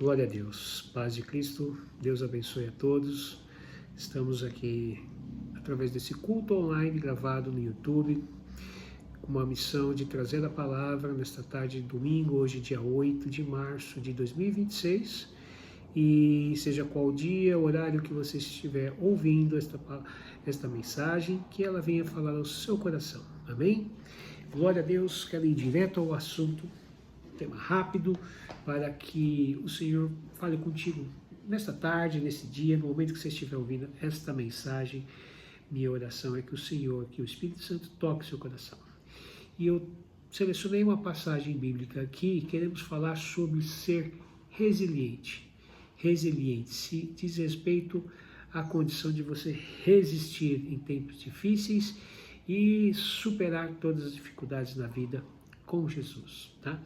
Glória a Deus, paz de Cristo, Deus abençoe a todos. Estamos aqui através desse culto online gravado no YouTube, com uma missão de trazer a palavra nesta tarde de domingo, hoje dia 8 de março de 2026. E seja qual dia, horário que você estiver ouvindo esta mensagem, que ela venha falar ao seu coração. Amém? Glória a Deus, quero ir direto ao assunto, tema rápido, para que o Senhor fale contigo nesta tarde, nesse dia, no momento que você estiver ouvindo esta mensagem. Minha oração é que o Senhor, que o Espírito Santo toque seu coração. E eu selecionei uma passagem bíblica aqui e queremos falar sobre ser resiliente. Resiliente diz respeito à condição de você resistir em tempos difíceis e superar todas as dificuldades na vida com Jesus, tá?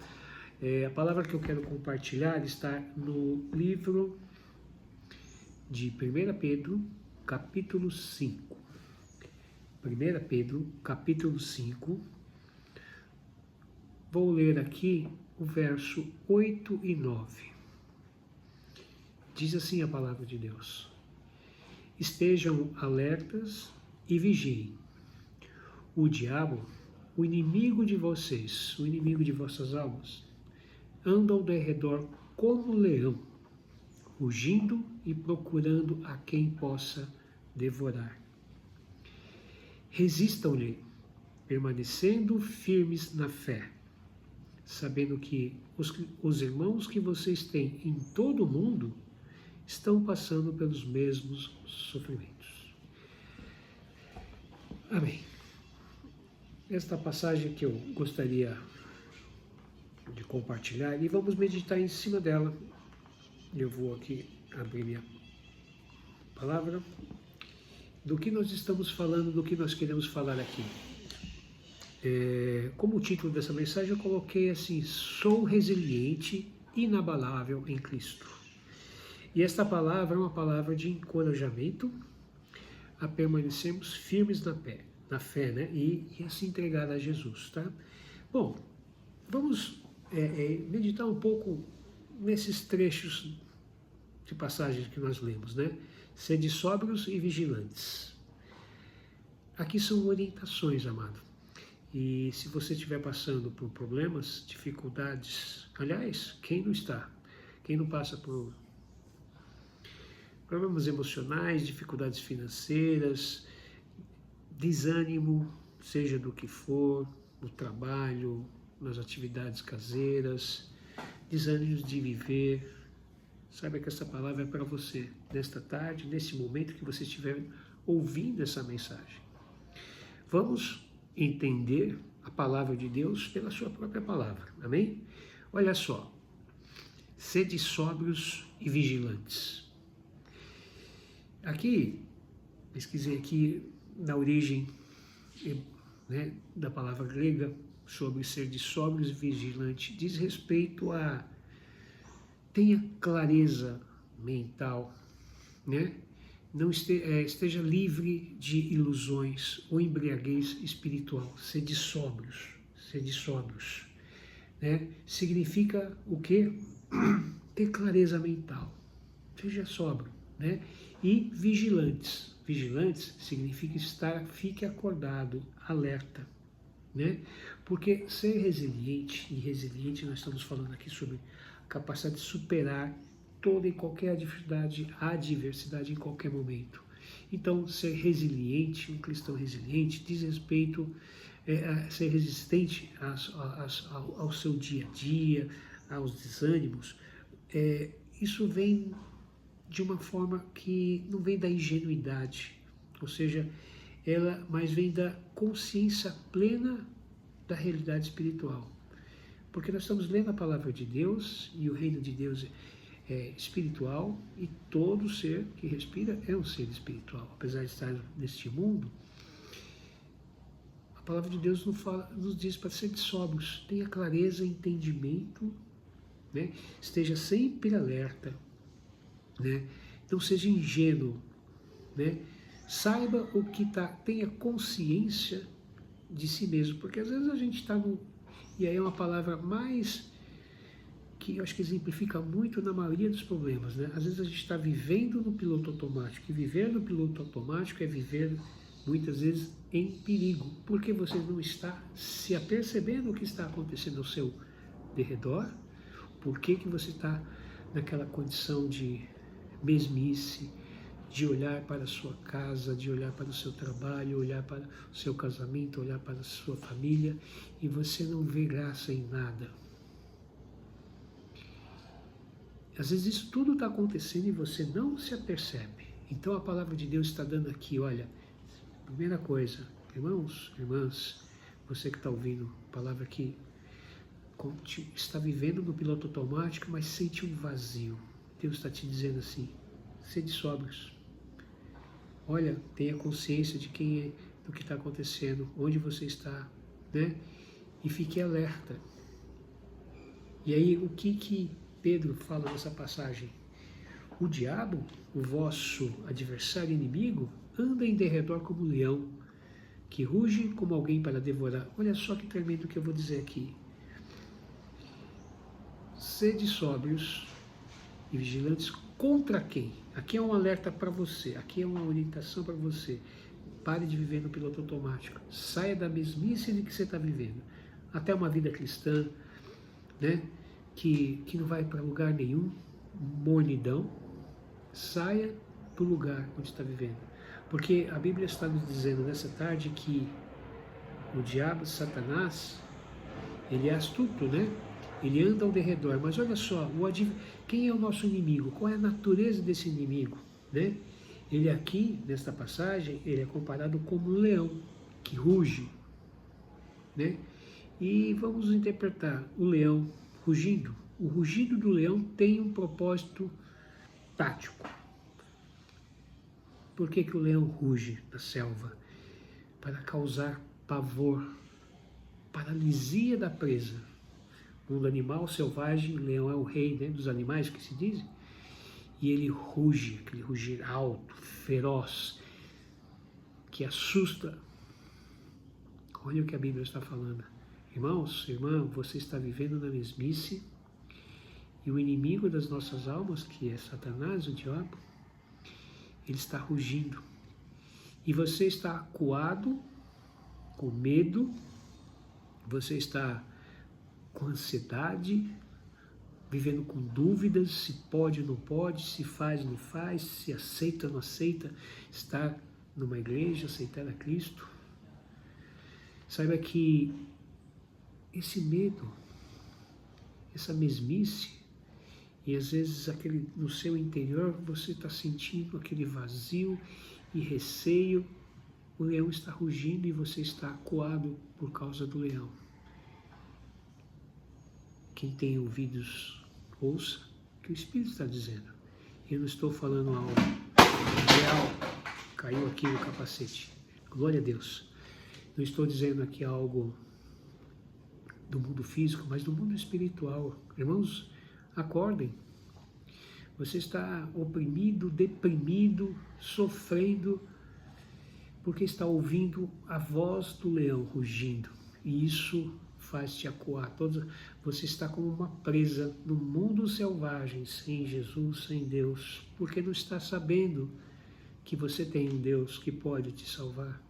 A palavra que eu quero compartilhar está no livro de 1 Pedro, capítulo 5. 1 Pedro, capítulo 5. Vou ler aqui o verso 8 e 9. Diz assim a palavra de Deus: estejam alertas e vigiem. O diabo, o inimigo de vocês, o inimigo de vossas almas, anda ao derredor como um leão, rugindo e procurando a quem possa devorar. Resistam-lhe, permanecendo firmes na fé, sabendo que os irmãos que vocês têm em todo o mundo estão passando pelos mesmos sofrimentos. Amém. Esta passagem que eu gostaria de compartilhar e vamos meditar em cima dela. Eu vou aqui abrir minha palavra. Do que nós estamos falando, do que nós queremos falar aqui. Como o título dessa mensagem eu coloquei assim: sou resiliente, inabalável em Cristo. E esta palavra é uma palavra de encorajamento a permanecermos firmes na fé, né? E a se entregar a Jesus, tá? Bom, vamos meditar um pouco nesses trechos de passagens que nós lemos, né? Sede sóbrios e vigilantes. Aqui são orientações, amado. E se você estiver passando por problemas, dificuldades, aliás, quem não está? Quem não passa por problemas emocionais, dificuldades financeiras, desânimo, seja do que for, no trabalho, nas atividades caseiras, desânimos de viver, saiba que essa palavra é para você, nesta tarde, nesse momento que você estiver ouvindo essa mensagem. Vamos entender a palavra de Deus pela sua própria palavra, amém? Olha só, sede sóbrios e vigilantes. Aqui, pesquisei aqui na origem, né, da palavra grega sobre ser de sóbrios e vigilante, diz respeito a tenha clareza mental, né? Não esteja livre de ilusões ou embriaguez espiritual. Sede sóbrios, né? Significa o quê? Ter clareza mental. Seja sóbrio, né? E vigilantes. Vigilantes significa fique acordado, alerta, né? Porque ser resiliente, e resiliente nós estamos falando aqui sobre capacidade de superar toda e qualquer adversidade em qualquer momento. Então, ser resiliente, um cristão resiliente, diz respeito a ser resistente ao seu dia a dia, aos desânimos. Isso vem de uma forma que não vem da ingenuidade, ou seja, mas vem da consciência plena da realidade espiritual. Porque nós estamos lendo a palavra de Deus e o reino de Deus é espiritual e todo ser que respira é um ser espiritual. Apesar de estar neste mundo, a palavra de Deus nos diz para ser sóbrios, tenha clareza, entendimento, né? Esteja sempre alerta, né? Não seja ingênuo, né? Saiba o que tenha consciência de si mesmo, porque às vezes a gente está no... E aí é uma palavra mais que eu acho que exemplifica muito na maioria dos problemas, né? Às vezes a gente está vivendo no piloto automático, e viver no piloto automático é viver muitas vezes em perigo, porque você não está se apercebendo o que está acontecendo ao seu derredor, por que você está naquela condição de mesmice, de olhar para a sua casa, de olhar para o seu trabalho, olhar para o seu casamento, olhar para a sua família, e você não vê graça em nada. Às vezes isso tudo está acontecendo e você não se apercebe. Então a palavra de Deus está dando aqui, olha, primeira coisa, irmãos, irmãs, você que está ouvindo a palavra aqui, está vivendo no piloto automático, mas sente um vazio. Deus está te dizendo assim, sede sóbrios. Olha, tenha consciência de quem é, do que está acontecendo, onde você está, né? E fique alerta. E aí, o que Pedro fala nessa passagem? O diabo, o vosso adversário inimigo, anda em derredor como um leão, que ruge como alguém para devorar. Olha só que tremendo que eu vou dizer aqui. Sede sóbrios e vigilantes contra quem? Aqui é um alerta para você, aqui é uma orientação para você. Pare de viver no piloto automático. Saia da mesmice de que você está vivendo. Até uma vida cristã, né? Que não vai para lugar nenhum, mornidão. Saia do lugar onde está vivendo. Porque a Bíblia está nos dizendo nessa tarde que o diabo, Satanás, ele é astuto, né? Ele anda ao derredor, mas olha só, quem é o nosso inimigo? Qual é a natureza desse inimigo? Né? Ele aqui, nesta passagem, ele é comparado como um leão, que ruge. Né? E vamos interpretar o leão rugindo. O rugido do leão tem um propósito tático. Por que o leão ruge na selva? Para causar pavor, paralisia da presa. Mundo animal selvagem, o leão é o rei, né, dos animais que se dizem, e ele ruge, aquele rugir alto, feroz, que assusta. Olha o que a Bíblia está falando. Irmãos, irmã, você está vivendo na mesmice, e o inimigo das nossas almas, que é Satanás, o diabo, ele está rugindo. E você está acuado, com medo, você está com ansiedade, vivendo com dúvidas, se pode ou não pode, se faz ou não faz, se aceita ou não aceita, estar numa igreja, aceitar a Cristo. Saiba que esse medo, essa mesmice, e às vezes no seu interior você está sentindo aquele vazio e receio, o leão está rugindo e você está acuado por causa do leão. Quem tem ouvidos, ouça o que o Espírito está dizendo. Eu não estou falando algo real. Caiu aqui o capacete. Glória a Deus. Não estou dizendo aqui algo do mundo físico, mas do mundo espiritual. Irmãos, acordem. Você está oprimido, deprimido, sofrendo, porque está ouvindo a voz do leão rugindo. E isso faz-te acuar. Você está como uma presa no mundo selvagem, sem Jesus, sem Deus, porque não está sabendo que você tem um Deus que pode te salvar.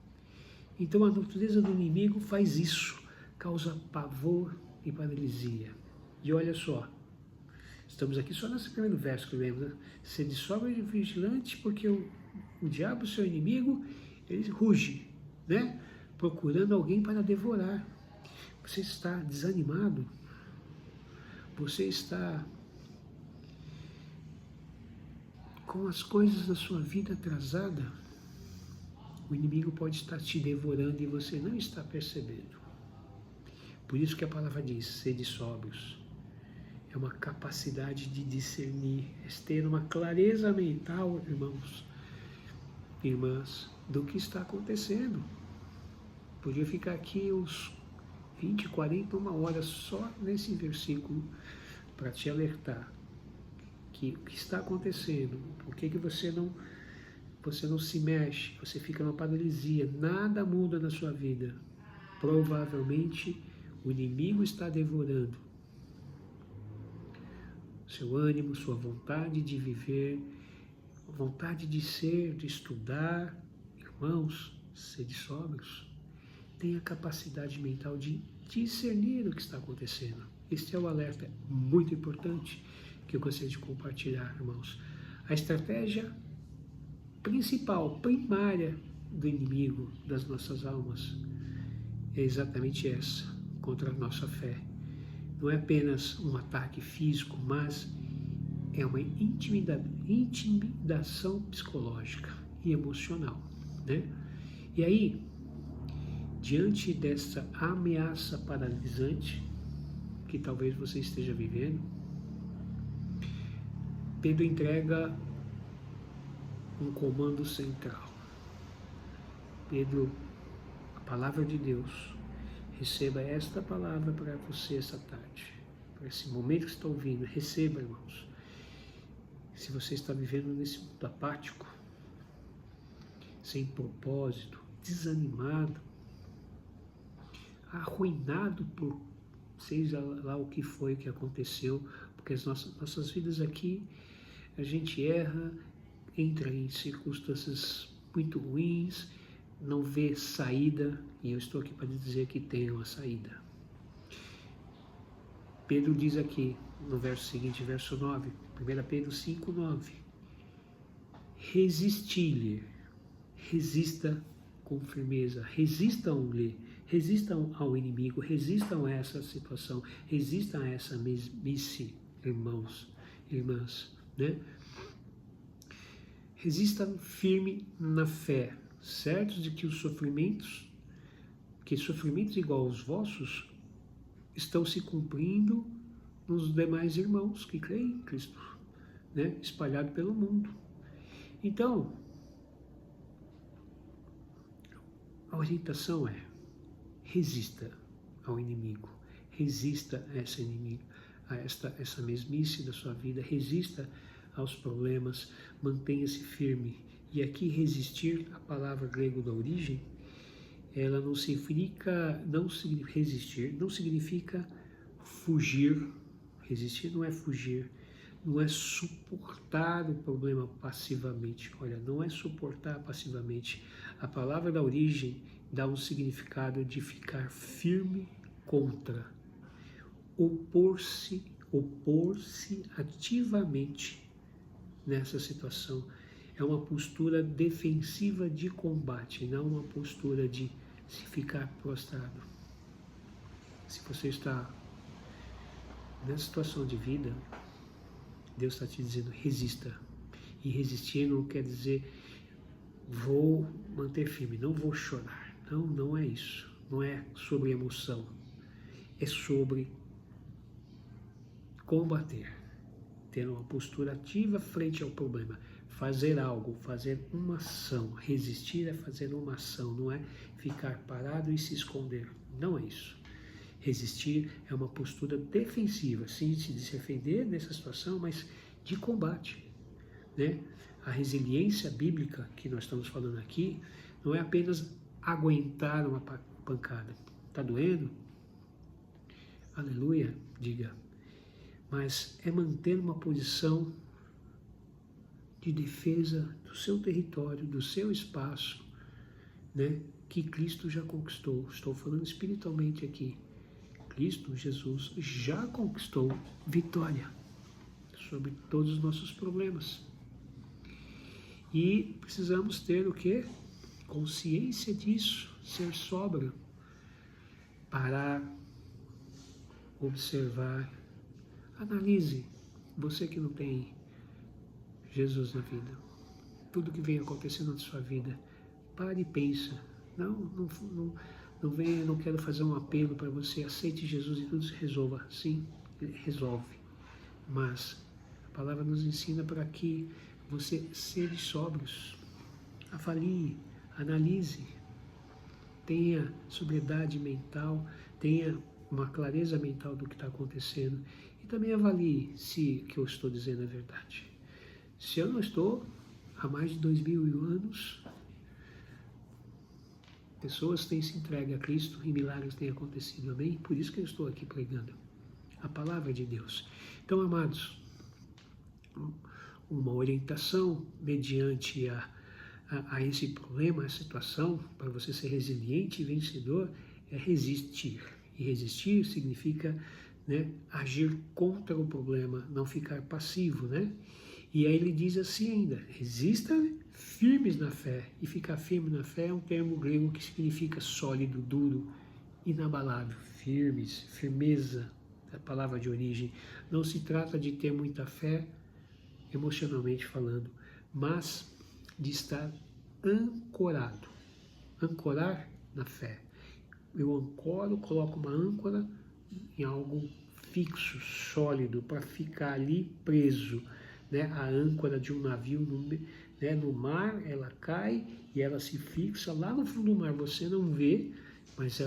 Então a natureza do inimigo faz isso, causa pavor e paralisia. E olha só, estamos aqui só nesse primeiro verso que lembra, né? Sede sóbrio e vigilante, porque o diabo, seu inimigo, ele ruge, né? Procurando alguém para devorar. Você está desanimado? Você está com as coisas da sua vida atrasada? O inimigo pode estar te devorando e você não está percebendo. Por isso que a palavra diz, sede sóbrios. É uma capacidade de discernir, é ter uma clareza mental, irmãos, irmãs, do que está acontecendo. Podia ficar aqui uns 20, 40, uma hora só nesse versículo para te alertar que o que está acontecendo, por que você não se mexe, você fica numa paralisia, nada muda na sua vida. Provavelmente o inimigo está devorando. seu ânimo, sua vontade de viver, vontade de ser, de estudar. Irmãos, sede sóbrios. Tenha capacidade mental de discernir o que está acontecendo. Este é o alerta muito importante que eu gostaria de compartilhar, irmãos. A estratégia principal, primária do inimigo das nossas almas é exatamente essa, contra a nossa fé. Não é apenas um ataque físico, mas é uma intimidação psicológica e emocional, né? E aí, diante dessa ameaça paralisante que talvez você esteja vivendo, Pedro entrega um comando central. Pedro, a palavra de Deus, receba esta palavra para você essa tarde, para esse momento que você está ouvindo. Receba, irmãos. Se você está vivendo nesse mundo apático, sem propósito, desanimado, arruinado por seja lá o que foi que aconteceu, porque as nossas vidas aqui, a gente erra, entra em circunstâncias muito ruins, não vê saída, e eu estou aqui para dizer que tem uma saída. Pedro diz aqui, no verso seguinte, verso 9, 1 Pedro 5, 9, resistir-lhe, resista com firmeza, resistam-lhe, resistam ao inimigo, resistam a essa situação, resistam a essa mesmice, irmãos, irmãs, né? Resistam firme na fé, certos de que os sofrimentos igual aos vossos, estão se cumprindo nos demais irmãos que creem em Cristo, né? Espalhado pelo mundo. Então, a orientação é: resista ao inimigo, resista a esse inimigo, a essa mesmice da sua vida, resista aos problemas, mantenha-se firme. E aqui resistir, a palavra grega da origem, ela não significa fugir. Resistir não é fugir, não é suportar o problema passivamente. Olha, não é suportar passivamente. A palavra da origem dá um significado de ficar firme contra, opor-se ativamente nessa situação. É uma postura defensiva de combate, não uma postura de se ficar prostrado. Se você está nessa situação de vida, Deus está te dizendo: resista. E resistir não quer dizer vou manter firme, não vou chorar. Não, não é isso. Não é sobre emoção. É sobre combater, ter uma postura ativa frente ao problema, fazer algo, fazer uma ação. Resistir é fazer uma ação, não é ficar parado e se esconder. Não é isso. Resistir é uma postura defensiva, sim, de se defender dessa situação, mas de combate, né? A resiliência bíblica que nós estamos falando aqui não é apenas aguentar uma pancada. Está doendo? Aleluia, diga. Mas é manter uma posição de defesa do seu território, do seu espaço, né? Que Cristo já conquistou. Estou falando espiritualmente aqui. Cristo, Jesus, já conquistou vitória sobre todos os nossos problemas. E precisamos ter o quê? Consciência disso, ser sóbrio, parar, observar, analise. Você que não tem Jesus na vida, tudo que vem acontecendo na sua vida, pare e pensa. Não venha, não quero fazer um apelo para você, aceite Jesus e tudo se resolva. Sim, resolve. Mas a palavra nos ensina para que você seja sóbrios, avalie, analise, tenha sobriedade mental, tenha uma clareza mental do que está acontecendo e também avalie se o que eu estou dizendo é verdade. Se eu não estou, há mais de 2000 anos, pessoas têm se entregue a Cristo e milagres têm acontecido, amém? Por isso que eu estou aqui pregando a palavra de Deus. Então, amados, uma orientação mediante a esse problema, a situação, para você ser resiliente e vencedor, é resistir. E resistir significa, né, agir contra o problema, não ficar passivo, né? E aí ele diz assim ainda, resistam firmes na fé. E ficar firme na fé é um termo grego que significa sólido, duro, inabalável, firmes, firmeza, a palavra de origem. Não se trata de ter muita fé, emocionalmente falando, mas de estar ancorado. Ancorar na fé. Eu ancoro, coloco uma âncora em algo fixo, sólido, para ficar ali preso. Né? A âncora de um navio no mar, ela cai e ela se fixa lá no fundo do mar. Você não vê, mas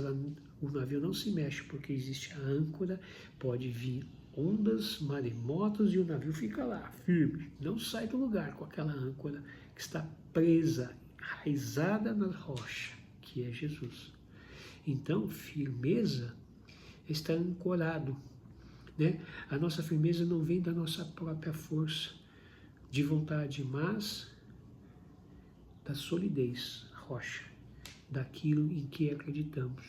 o navio não se mexe, porque existe a âncora, pode vir ondas, maremotos, e o navio fica lá, firme, não sai do lugar com aquela âncora que está presa, enraizada na rocha, que é Jesus. Então, firmeza está ancorado, né? A nossa firmeza não vem da nossa própria força de vontade, mas da solidez, rocha, daquilo em que acreditamos.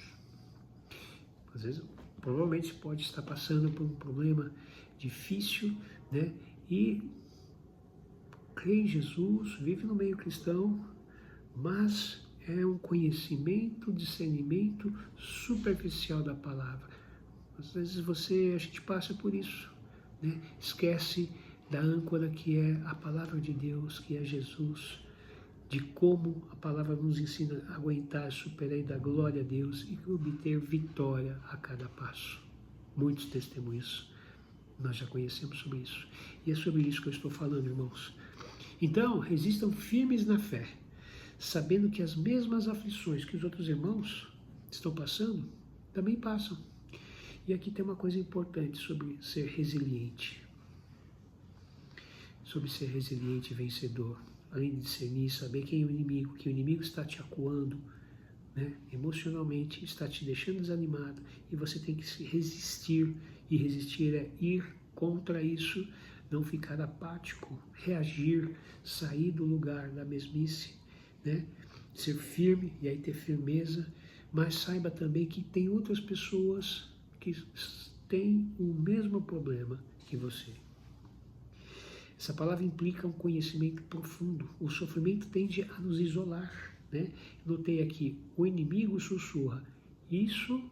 Às vezes, provavelmente pode estar passando por um problema difícil, né? E crê em Jesus, vive no meio cristão, mas é um conhecimento, discernimento superficial da palavra. Às vezes a gente passa por isso, né? Esquece da âncora que é a palavra de Deus, que é Jesus, de como a palavra nos ensina a aguentar, superar e dar glória a Deus e obter vitória a cada passo. Muitos testemunhos nós já conhecemos sobre isso. E é sobre isso que eu estou falando, irmãos. Então, resistam firmes na fé, sabendo que as mesmas aflições que os outros irmãos estão passando, também passam. E aqui tem uma coisa importante sobre ser resiliente. Sobre ser resiliente e vencedor. Além de discernir, saber quem é o inimigo, que o inimigo está te acuando, né, emocionalmente, está te deixando desanimado, e você tem que se resistir, e resistir é ir contra isso, não ficar apático, reagir, sair do lugar da mesmice, né, ser firme, e aí ter firmeza, mas saiba também que tem outras pessoas que têm o mesmo problema que você. Essa palavra implica um conhecimento profundo. O sofrimento tende a nos isolar, né? Notei aqui, o inimigo sussurra. Isso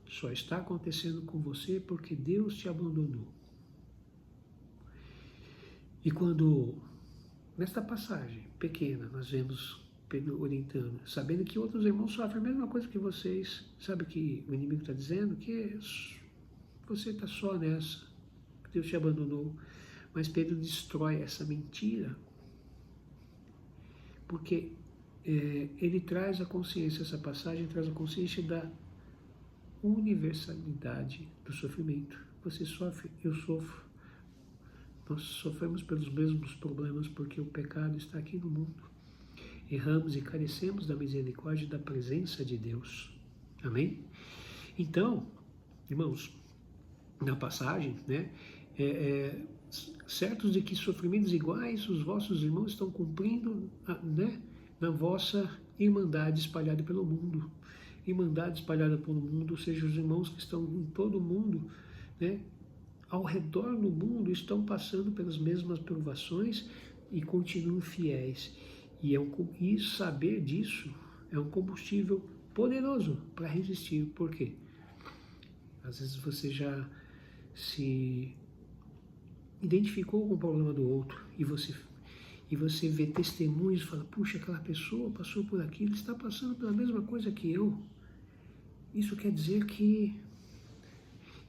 só está acontecendo com você porque Deus te abandonou. E quando, nesta passagem pequena, nós vemos Pedro orientando, sabendo que outros irmãos sofrem a mesma coisa que vocês, sabe que o inimigo está dizendo? Que você está só nessa, que Deus te abandonou. Mas Pedro destrói essa mentira, porque ele traz a consciência, essa passagem traz a consciência da universalidade do sofrimento. Você sofre, eu sofro. Nós sofremos pelos mesmos problemas porque o pecado está aqui no mundo. Erramos e carecemos da misericórdia e da presença de Deus. Amém? Então, irmãos, na passagem, né, certos de que sofrimentos iguais os vossos irmãos estão cumprindo, né, na vossa irmandade espalhada pelo mundo. Irmandade espalhada pelo mundo, ou seja, os irmãos que estão em todo o mundo, né, ao redor do mundo, estão passando pelas mesmas provações e continuam fiéis. E saber disso é um combustível poderoso para resistir. Por quê? Às vezes você já se identificou com o problema do outro e você vê testemunhos e fala, puxa, aquela pessoa passou por aquilo, está passando pela mesma coisa que eu. Isso quer dizer que...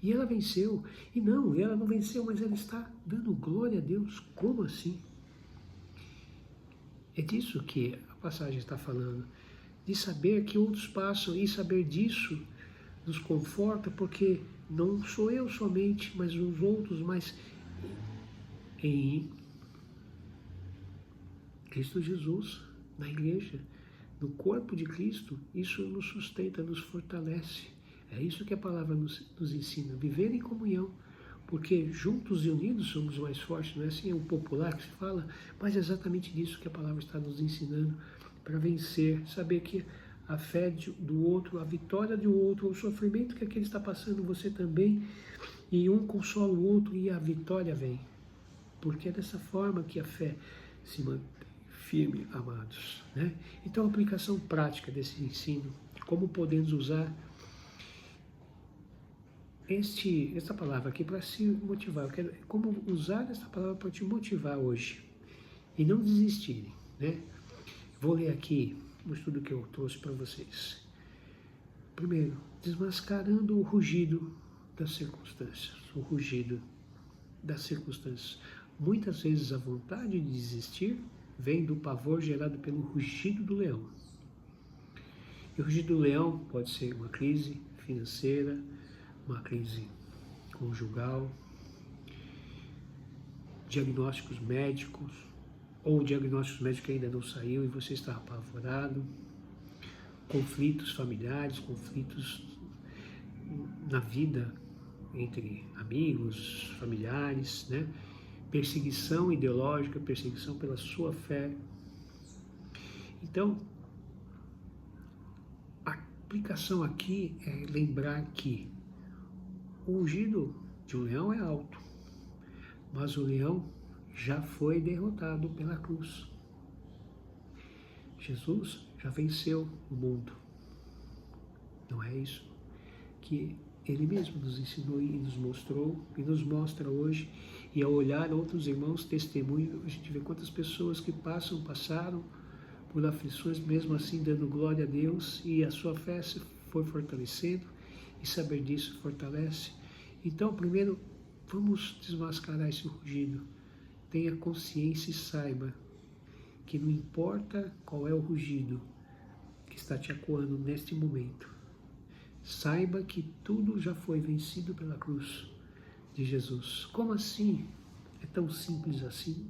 E ela venceu. E não, ela não venceu, mas ela está dando glória a Deus. Como assim? É disso que a passagem está falando. De saber que outros passam, e saber disso nos conforta, porque não sou eu somente, mas os outros, mas em Cristo Jesus, na igreja, no corpo de Cristo, isso nos sustenta, nos fortalece. É isso que a palavra nos ensina, viver em comunhão, porque juntos e unidos somos mais fortes, não é assim? É o popular que se fala, mas é exatamente disso que a palavra está nos ensinando, para vencer, saber que a fé do outro, a vitória do outro, o sofrimento que aquele está passando, você também, e um consola o outro e a vitória vem. Porque é dessa forma que a fé se mantém firme, amados, né? Então, a aplicação prática desse ensino, como podemos usar essa palavra aqui para se motivar. Como usar essa palavra para te motivar hoje e não desistirem, né? Vou ler aqui o estudo que eu trouxe para vocês. Primeiro, desmascarando o rugido das circunstâncias. O rugido das circunstâncias. Muitas vezes a vontade de desistir vem do pavor gerado pelo rugido do leão. E o rugido do leão pode ser uma crise financeira, uma crise conjugal, diagnósticos médicos, ou diagnósticos médicos que ainda não saiu e você está apavorado, conflitos familiares, conflitos na vida entre amigos, familiares, né? Perseguição ideológica, perseguição pela sua fé. Então, a aplicação aqui é lembrar que o rugido de um leão é alto, mas o leão já foi derrotado pela cruz. Jesus já venceu o mundo. Não é isso que Ele mesmo nos ensinou e nos mostrou e nos mostra hoje? E ao olhar outros irmãos testemunham, a gente vê quantas pessoas que passaram por aflições, mesmo assim dando glória a Deus, e a sua fé se foi fortalecendo, e saber disso fortalece. Então, primeiro, vamos desmascarar esse rugido. Tenha consciência e saiba que não importa qual é o rugido que está te acuando neste momento, saiba que tudo já foi vencido pela cruz de Jesus. Como assim? É tão simples assim?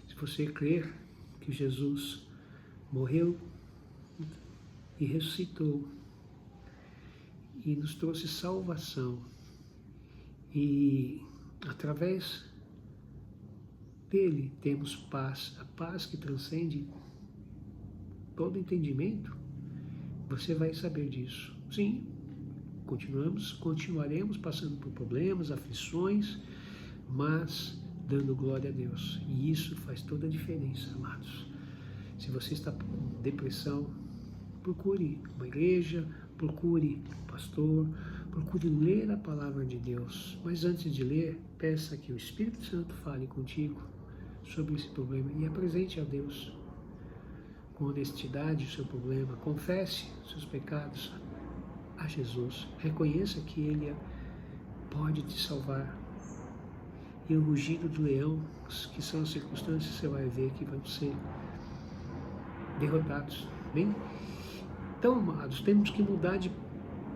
Se você crer que Jesus morreu e ressuscitou e nos trouxe salvação, e através dele temos paz, a paz que transcende todo entendimento, você vai saber disso. Sim, continuaremos passando por problemas, aflições, mas dando glória a Deus. E isso faz toda a diferença, amados. Se você está com depressão, procure uma igreja, procure um pastor, procure ler a palavra de Deus. Mas antes de ler, peça que o Espírito Santo fale contigo sobre esse problema e apresente a Deus com honestidade o seu problema. Confesse seus pecados a Jesus. Reconheça que Ele pode te salvar. E o rugido do leão, que são as circunstâncias, você vai ver que vão ser derrotados. Bem? Então, amados, temos que mudar de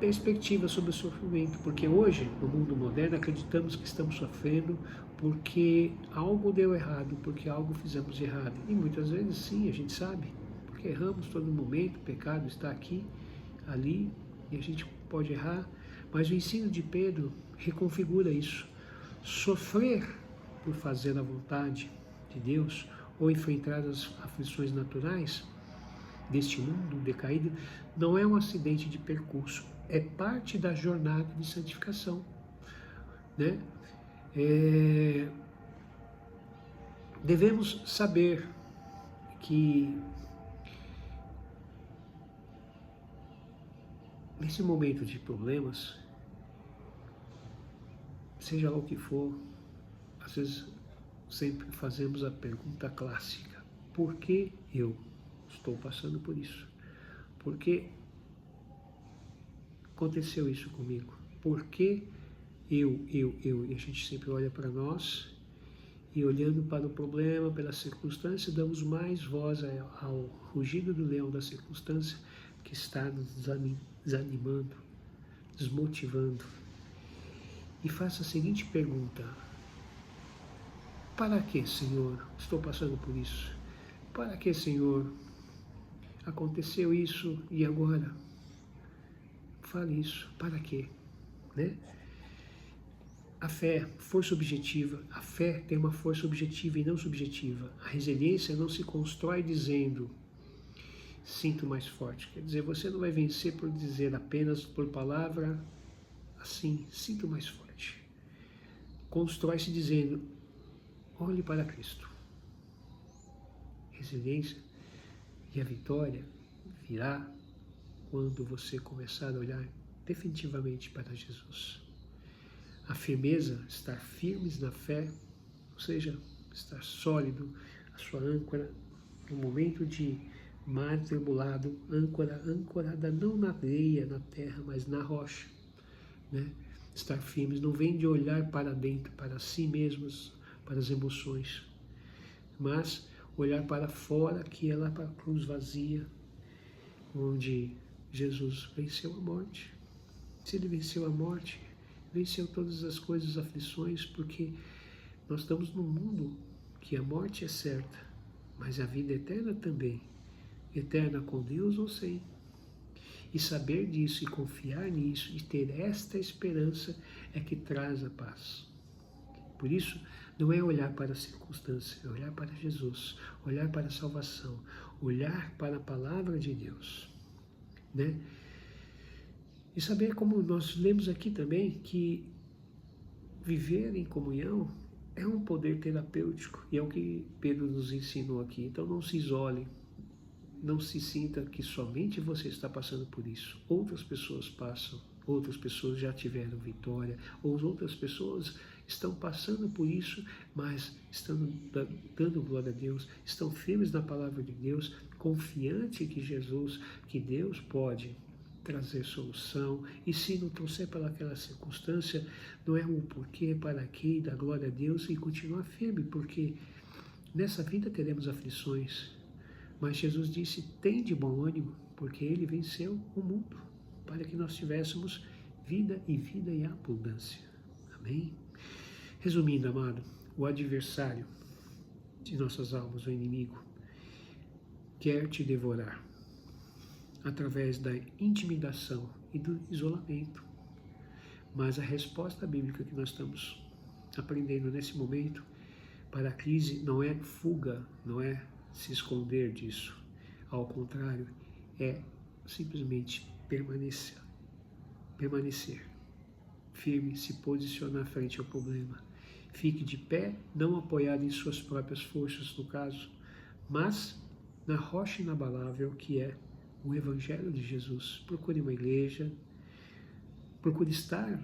perspectiva sobre o sofrimento, porque hoje, no mundo moderno, acreditamos que estamos sofrendo porque algo deu errado, porque algo fizemos de errado. E muitas vezes, sim, a gente sabe, porque erramos todo momento, o pecado está aqui, ali, e a gente pode errar, mas o ensino de Pedro reconfigura isso. Sofrer por fazer a vontade de Deus ou enfrentar as aflições naturais deste mundo decaído não é um acidente de percurso, é parte da jornada de santificação, né? Devemos saber que nesse momento de problemas, seja lá o que for, às vezes sempre fazemos a pergunta clássica: por que eu estou passando por isso? Por que aconteceu isso comigo? Por que eu? E a gente sempre olha para nós e, olhando para o problema, pela circunstância, damos mais voz ao rugido do leão da circunstância que está nos desanimando, desmotivando. E faça a seguinte pergunta: para que, Senhor, estou passando por isso? Para que, Senhor, aconteceu isso e agora? Fale isso. Para quê? Né? a fé, força objetiva, a fé tem uma força objetiva e não subjetiva. A resiliência não se constrói dizendo, sinto mais forte. Quer dizer, você não vai vencer por dizer apenas por palavra, assim, sinto mais forte. Constrói-se dizendo, olhe para Cristo. Resiliência e a vitória virá quando você começar a olhar definitivamente para Jesus. A firmeza, estar firmes na fé, ou seja, estar sólido, a sua âncora, no momento de mar tribulado, ancorada não na areia, na terra, mas na rocha. Né? Estar firmes não vem de olhar para dentro, para si mesmos, para as emoções, mas olhar para fora, que é lá para a cruz vazia, onde Jesus venceu a morte. Se ele venceu a morte, venceu todas as coisas, aflições, porque nós estamos num mundo que a morte é certa, mas a vida eterna também. Eterna com Deus ou sem. E saber disso e confiar nisso e ter esta esperança é que traz a paz. Por isso, não é olhar para a circunstância, é olhar para Jesus, olhar para a salvação, olhar para a palavra de Deus. Né? E saber, como nós lemos aqui também, que viver em comunhão é um poder terapêutico, e é o que Pedro nos ensinou aqui. Então não se isole, não se sinta que somente você está passando por isso. Outras pessoas passam, outras pessoas já tiveram vitória, ou outras pessoas estão passando por isso, mas estão dando glória a Deus, estão firmes na palavra de Deus, confiante que Jesus, que Deus pode trazer solução, e se não trouxer para aquela circunstância, não é um porquê, para quê, dar glória a Deus e continuar firme, porque nessa vida teremos aflições, mas Jesus disse, tem de bom ânimo, porque Ele venceu o mundo, para que nós tivéssemos vida e abundância. Amém? Resumindo, amado, o adversário de nossas almas, o inimigo, quer te devorar através da intimidação e do isolamento. Mas a resposta bíblica que nós estamos aprendendo nesse momento para a crise não é fuga, não é se esconder disso. Ao contrário, é simplesmente permanecer firme, se posicionar frente ao problema. Fique de pé, não apoiado em suas próprias forças, no caso, mas na rocha inabalável que é o Evangelho de Jesus. Procure uma igreja, procure estar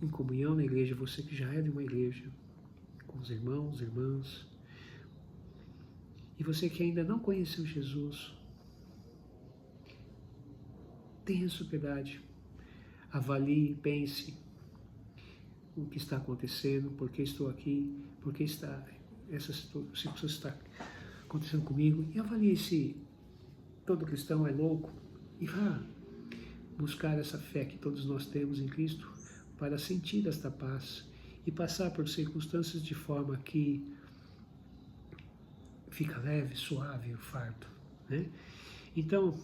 em comunhão na igreja, você que já é de uma igreja, com os irmãos, irmãs. E você que ainda não conheceu Jesus, tenha sobriedade, avalie, pense o que está acontecendo, por que estou aqui, por que essa situação está acontecendo comigo, e avalie se todo cristão é louco, e vá buscar essa fé que todos nós temos em Cristo para sentir esta paz e passar por circunstâncias de forma que fica leve, suave, farto, né? Então,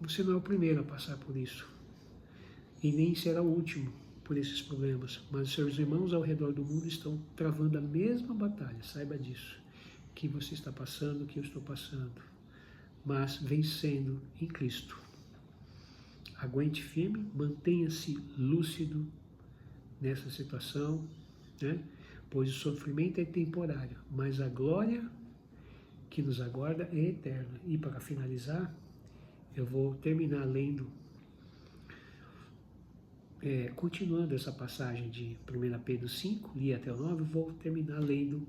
você não é o primeiro a passar por isso e nem será o último por esses problemas, mas seus irmãos ao redor do mundo estão travando a mesma batalha, saiba disso, que você está passando, que eu estou passando, mas vencendo em Cristo. Aguente firme, mantenha-se lúcido nessa situação, né? Pois o sofrimento é temporário, mas a glória que nos aguarda é eterna. E para finalizar, eu vou terminar lendo, continuando essa passagem de 1 Pedro 5, li até o 9, vou terminar lendo,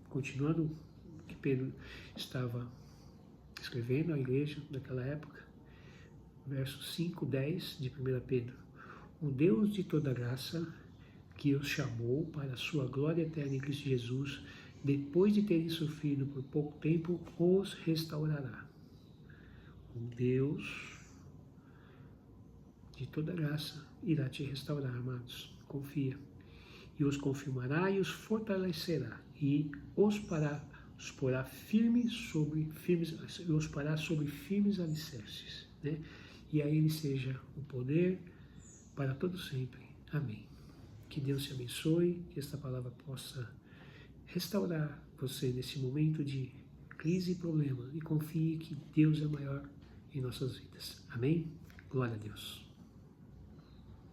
continuando o que Pedro estava escrevendo à igreja daquela época, versos 5, 10 de 1 Pedro. O Deus de toda graça, que os chamou para a sua glória eterna em Cristo Jesus, depois de terem sofrido por pouco tempo, os restaurará. O Deus de toda graça irá te restaurar, amados. Confia. E os confirmará e os fortalecerá. E os porá sobre firmes alicerces. Né? E a Ele seja o poder para todo sempre. Amém. Que Deus te abençoe, que esta palavra possa restaurar você nesse momento de crise e problema. E confie que Deus é maior em nossas vidas. Amém? Glória a Deus.